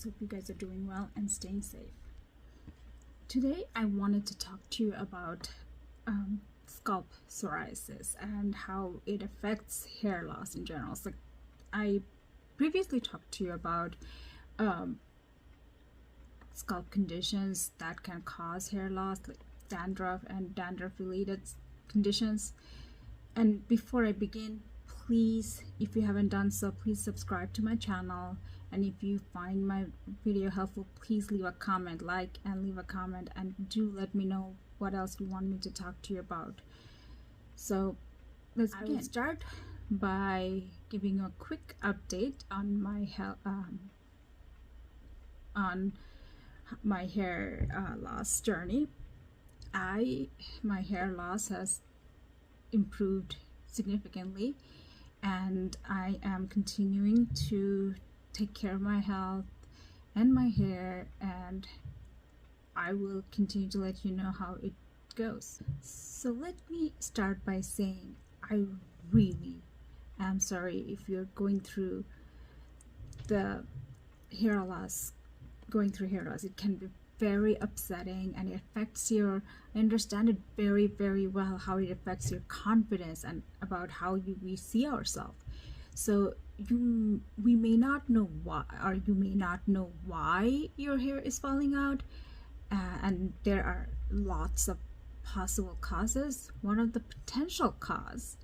Hope you guys are doing well and staying safe. Today I wanted to talk to you about scalp psoriasis and how it affects hair loss in general. So I previously talked to you about scalp conditions that can cause hair loss, like dandruff and dandruff related conditions. And before I begin, please, if you haven't done so, please subscribe to my channel. And if you find my video helpful, please leave a comment, leave a comment, and do let me know what else you want me to talk to you about. So let's begin. I will start by giving you a quick update on my health, on my hair loss journey. My hair loss has improved significantly, and I am continuing to take care of my health and my hair, and I will continue to let you know how it goes. So let me start by saying I really am sorry if you're going through hair loss. It can be very upsetting, and it affects I understand it very, very well, how it affects your confidence and about how we see ourselves. So we may not know why, or you may not know why your hair is falling out, and there are lots of possible causes. One of the potential cause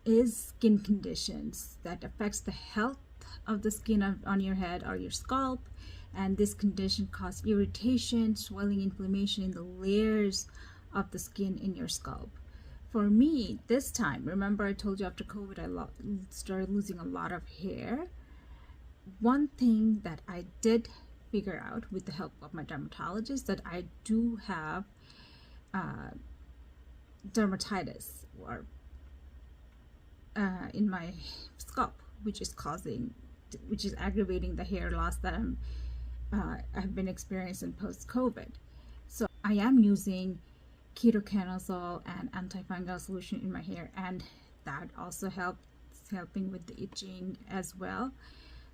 is skin conditions that affects the health of the skin on your head or your scalp, and this condition causes irritation, swelling, inflammation in the layers of the skin in your scalp. For me, this time, remember I told you after COVID I started losing a lot of hair. One thing that I did figure out with the help of my dermatologist, that I do have dermatitis or in my scalp, which is aggravating the hair loss that I've been experiencing post-COVID. So I am using ketoconazole and antifungal solution in my hair, and that also helping with the itching as well.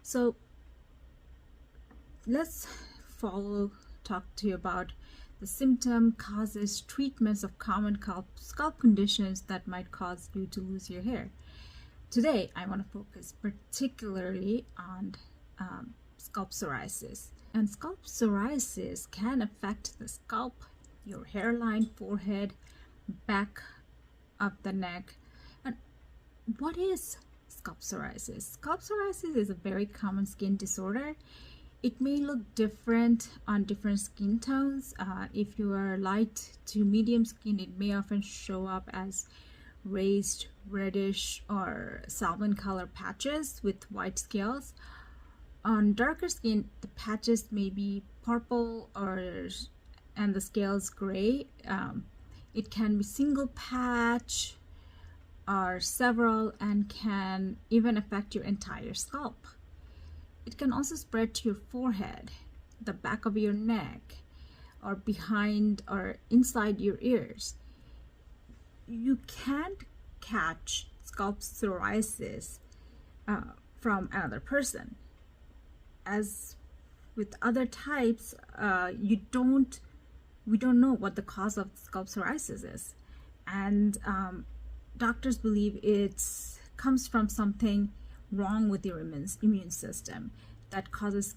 So let's talk to you about the symptom, causes, treatments of common scalp conditions that might cause you to lose your hair. Today I want to focus particularly on scalp psoriasis. And scalp psoriasis can affect the scalp, your hairline, forehead, back of the neck. And what is scalp psoriasis? Scalp psoriasis is a very common skin disorder. It may look different on different skin tones. If you are light to medium skin, it may often show up as raised reddish or salmon color patches with white scales. On darker skin, the patches may be purple and the scales gray. It can be single patch or several, and can even affect your entire scalp. It can also spread to your forehead, the back of your neck, or behind or inside your ears. You can't catch scalp psoriasis from another person. As with other types, we don't know what the cause of scalp psoriasis is, and doctors believe it comes from something wrong with your immune system that causes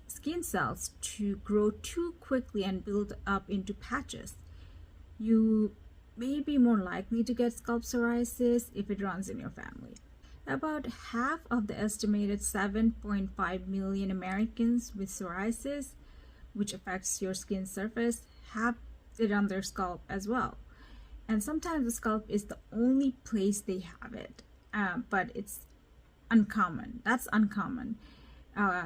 skin cells to grow too quickly and build up into patches. You may be more likely to get scalp psoriasis if it runs in your family. About half of the estimated 7.5 million Americans with psoriasis, which affects your skin surface, have it on their scalp as well. And sometimes the scalp is the only place they have it, but it's uncommon. That's uncommon.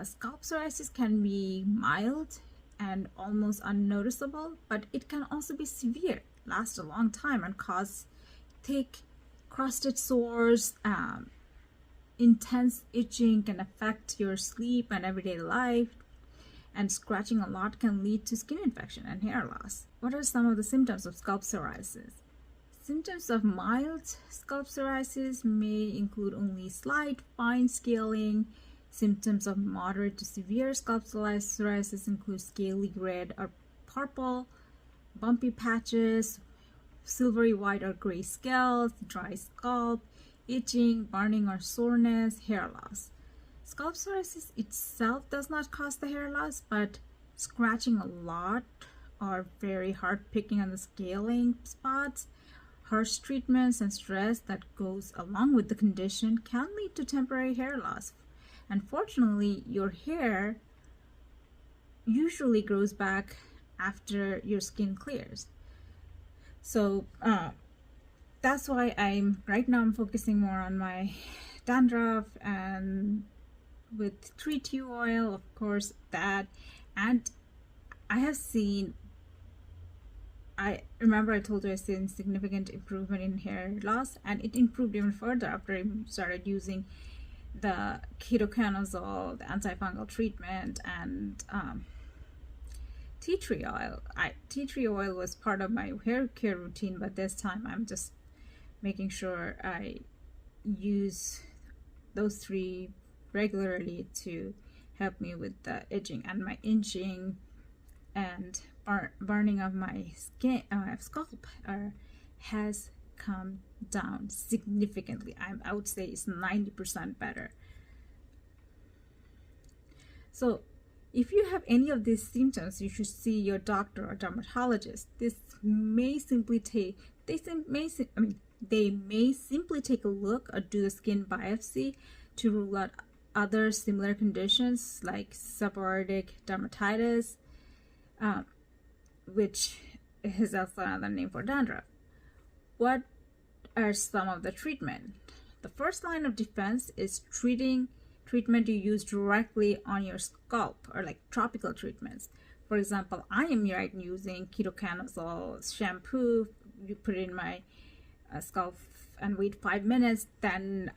Scalp psoriasis can be mild and almost unnoticeable, but it can also be severe, last a long time, and cause thick, crusted sores. Intense itching can affect your sleep and everyday life, and scratching a lot can lead to skin infection and hair loss. What are some of the symptoms of scalp psoriasis? Symptoms of mild scalp psoriasis may include only slight fine scaling, Symptoms of moderate to severe scalp psoriasis include scaly red or purple, bumpy patches, silvery white or gray scales, dry scalp, itching, burning or soreness, hair loss. Scalp psoriasis itself does not cause the hair loss, but scratching a lot or very hard picking on the scaling spots, harsh treatments, and stress that goes along with the condition can lead to temporary hair loss. Unfortunately, your hair usually grows back after your skin clears. So that's why right now I'm focusing more on my dandruff and with tree tea oil, of course, that. And I have seen, I remember I told you I seen significant improvement in hair loss, and it improved even further after I started using the ketoconazole, the antifungal treatment, and tea tree oil. Tea tree oil was part of my hair care routine, but this time I'm just making sure I use those three regularly to help me with the itching, and my itching and burning of my skin, scalp has come down significantly. I would say it's 90% better. So if you have any of these symptoms, you should see your doctor or dermatologist. This may simply take, they may simply take a look or do a skin biopsy to rule out other similar conditions like seborrheic dermatitis, which is also another name for dandruff. What are some of the treatment? The first line of defense is treatment you use directly on your scalp, or like topical treatments. For example, I am right using ketoconazole shampoo. You put it in my scalp and wait 5 minutes, then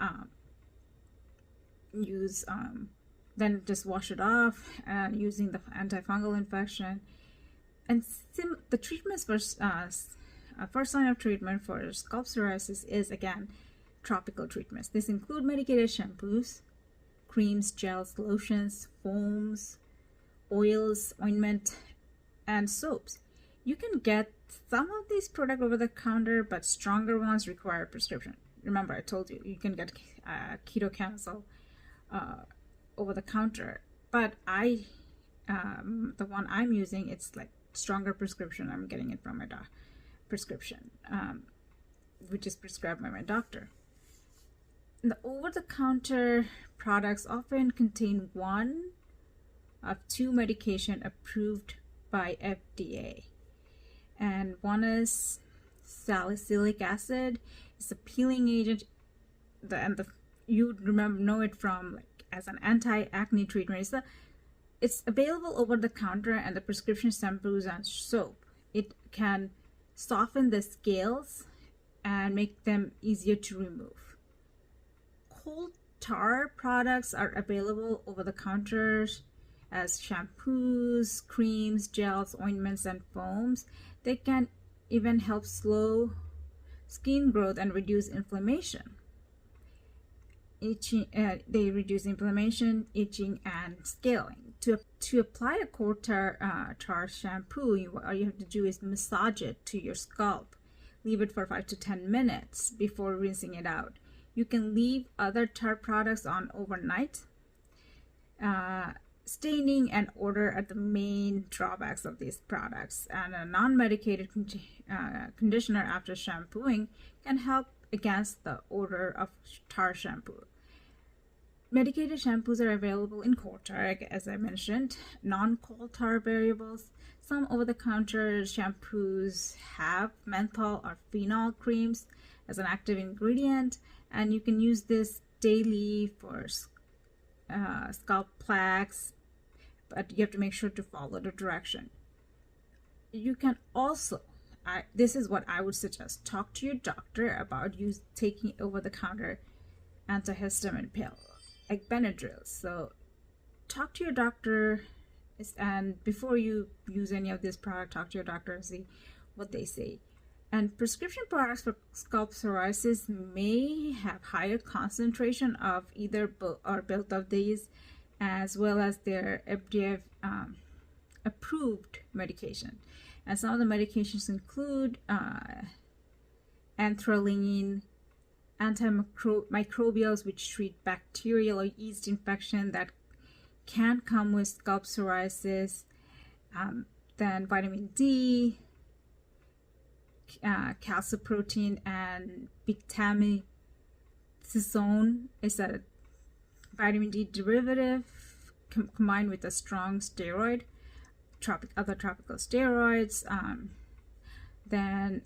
then just wash it off using the antifungal infection. And the treatments for first line of treatment for scalp psoriasis is, again, topical treatments. This include medicated shampoos, creams, gels, lotions, foams, oils, ointment, and soaps. You can get some of these products over the counter, but stronger ones require a prescription. Remember, I told you you can get ketoconazole over the counter, but the one I'm using, it's like stronger prescription. I'm getting it from my prescription, which is prescribed by my doctor. The over-the-counter products often contain one of two medication approved by FDA, and one is salicylic acid. It's a peeling agent, you know it from as an anti-acne treatment. It's available over the counter, and the prescription shampoos and soap. It can soften the scales and make them easier to remove. Coal tar products are available over the counters as shampoos, creams, gels, ointments, and foams. They can even help slow skin growth and reduce inflammation. They reduce inflammation, itching, and scaling. To apply a coal tar shampoo, all you have to do is massage it to your scalp. Leave it for 5 to 10 minutes before rinsing it out. You can leave other tar products on overnight. Staining and odor are the main drawbacks of these products, and a non-medicated conditioner after shampooing can help against the odor of tar shampoo. Medicated shampoos are available in coal tar, as I mentioned, non-coal tar variables. Some over-the-counter shampoos have menthol or phenol creams as an active ingredient, and you can use this daily for scalp plaques, but you have to make sure to follow the direction. You can also, this is what I would suggest, talk to your doctor about taking over-the-counter antihistamine pill, like Benadryl. So talk to your doctor, and before you use any of this product, talk to your doctor and see what they say. And prescription products for scalp psoriasis may have higher concentration of either or both of these as well as their FDA approved medication. And some of the medications include anthraline, antimicrobials, which treat bacterial or yeast infection that can come with scalp psoriasis. Then vitamin D, calciprotein, and bictamizone is a vitamin D derivative combined with a strong steroid, other tropical steroids. Then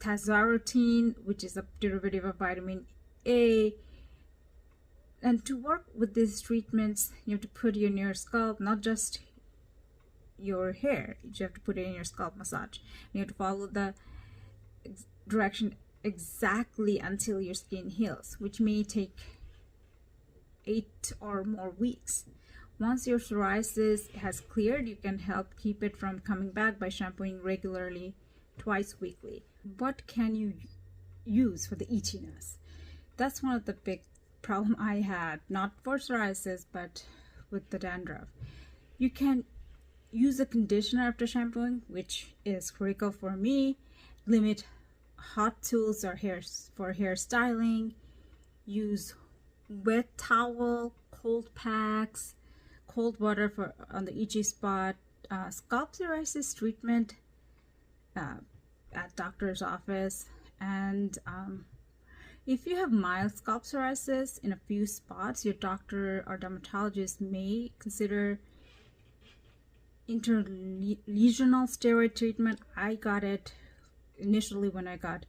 tazarotene, which is a derivative of vitamin A. And to work with these treatments, you have to put it in your scalp, not just your hair. You have to put it in your scalp massage. You have to follow the direction exactly until your skin heals, which may take 8 or more weeks. Once your psoriasis has cleared, you can help keep it from coming back by shampooing regularly, twice weekly. What can you use for the itchiness? That's one of the big problem I had, not for psoriasis, but with the dandruff. You can use a conditioner after shampooing, which is critical for me. Limit hot tools or for hair styling. Use wet towel, cold packs, cold water on the itchy spot. Scalp psoriasis treatment at doctor's office. And if you have mild scalp psoriasis in a few spots, your doctor or dermatologist may consider interlesional steroid treatment. I got it initially when I got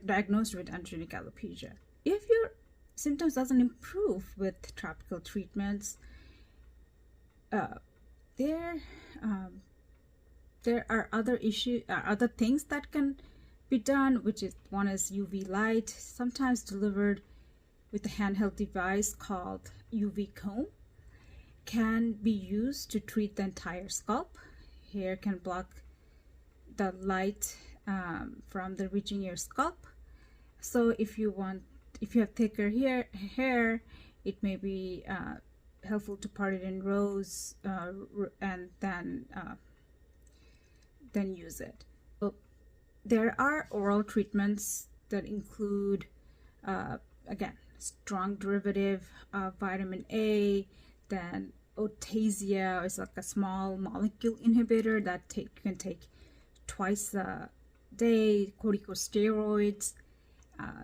diagnosed with androgenic alopecia. If your symptoms doesn't improve with topical treatments, there are other things that can be done, which is one is UV light, sometimes delivered with a handheld device called UV comb, can be used to treat the entire scalp. Hair can block the light from reaching your scalp. So if you have thicker hair, it may be helpful to part it in rows and then use it. So there are oral treatments that include again, strong derivative of vitamin A. Then Otasia is like a small molecule inhibitor that you can take twice a day. Corticosteroids,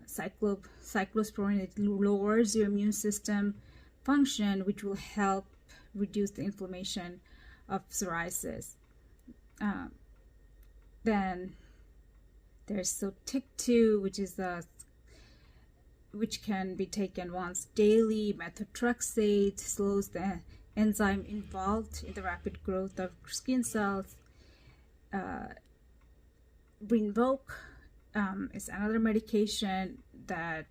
cyclosporin, it lowers your immune system function, which will help reduce the inflammation of psoriasis. Then there's Sotyktu, which can be taken once daily. Methotrexate slows the enzyme involved in the rapid growth of skin cells. Rinvoq is another medication that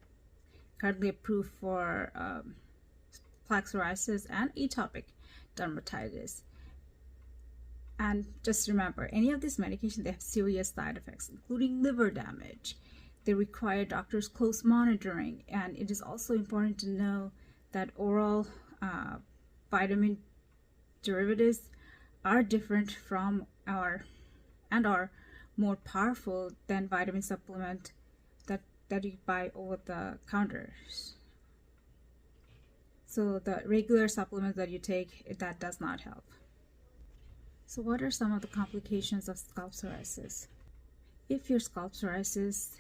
currently approved for plaque psoriasis and atopic dermatitis. And just remember, any of these medications, they have serious side effects, including liver damage. They require doctors' close monitoring, and it is also important to know that oral vitamin derivatives are different from are more powerful than vitamin supplement that you buy over the counters. So the regular supplements that you take, that does not help. So what are some of the complications of scalp psoriasis? If your scalp psoriasis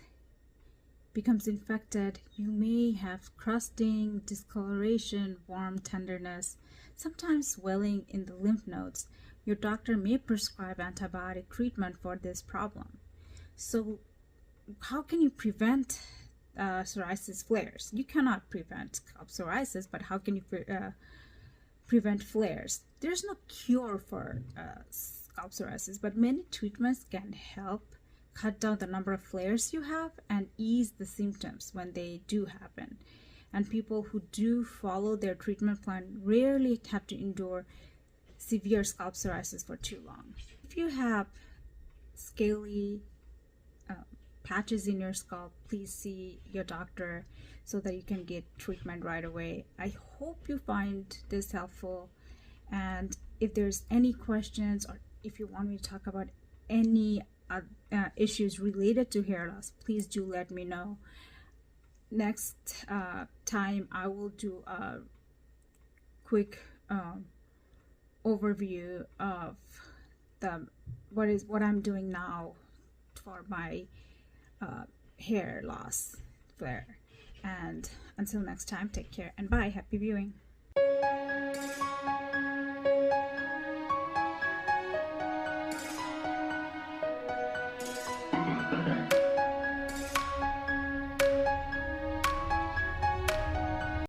becomes infected, you may have crusting, discoloration, warm tenderness, sometimes swelling in the lymph nodes. Your doctor may prescribe antibiotic treatment for this problem. So how can you prevent psoriasis flares? You cannot prevent scalp psoriasis, but how can you prevent flares? There's no cure for scalp psoriasis, but many treatments can help cut down the number of flares you have and ease the symptoms when they do happen. And people who do follow their treatment plan rarely have to endure severe scalp psoriasis for too long. If you have scaly patches in your scalp, please see your doctor so that you can get treatment right away. I hope you find this helpful, and if there's any questions or if you want me to talk about any issues related to hair loss, please do let me know. Next time I will do a quick overview of what I'm doing now for my hair loss flare. And until next time, take care and bye. Happy viewing.